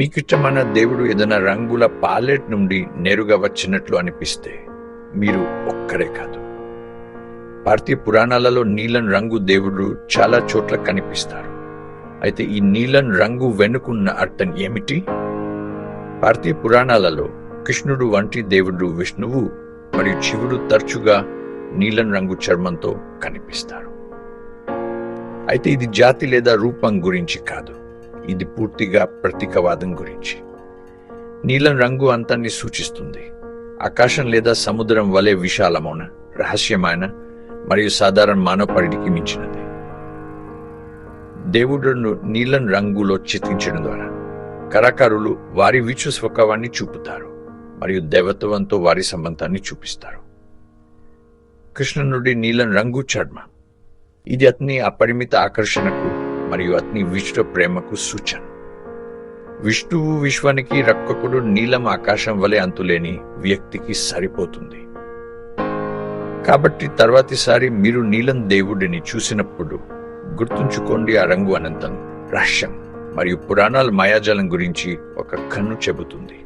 మీకిష్టమైన దేవుడు ఏదైనా రంగుల పాలెట్ నుండి నేరుగా వచ్చినట్లు అనిపిస్తే మీరు ఒక్కరే కాదు. భారతీయ పురాణాలలో నీలం రంగు దేవుడు చాలా చోట్ల కనిపిస్తారు. అయితే ఈ నీలం రంగు వెనుకున్న అర్థం ఏమిటి? భారతీయ పురాణాలలో కృష్ణుడు వంటి దేవుడు విష్ణువు మరియు శివుడు తరచుగా నీలం రంగు చర్మంతో కనిపిస్తారు. అయితే ఇది జాతి లేదా రూపం గురించి కాదు, ఇది పూర్తిగా ప్రతీకవాదం గురించి. నీలం రంగు అంతాన్ని సూచిస్తుంది. ఆకాశం లేదా సముద్రం వలె విశాలమైన, రహస్యమైన మరియు సాధారణ మానవ పరిధికి మించినది. దేవుడును నీలం రంగులో చిత్రించడం ద్వారా కళాకారులు వారి విచు స్వభావాన్ని చూపుతారు మరియు దేవత్వంతో వారి సంబంధాన్ని చూపిస్తారు. కృష్ణుడి నీలం రంగు చర్మం, ఇది అతని అపరిమిత ఆకర్షణకు మరియు అతని విష్ణు ప్రేమకు సూచన. విష్ణువు విశ్వానికి రక్షకుడు నీలం ఆకాశం వలె అంతులేని వ్యక్తికి సరిపోతుంది. కాబట్టి తర్వాతిసారి మీరు నీలం దేవుడిని చూసినప్పుడు గుర్తుంచుకోండి, ఆ రంగు అనంతం, రహస్యం మరియు పురాణాల మాయాజాలం గురించి ఒక కన్ను చెబుతుంది.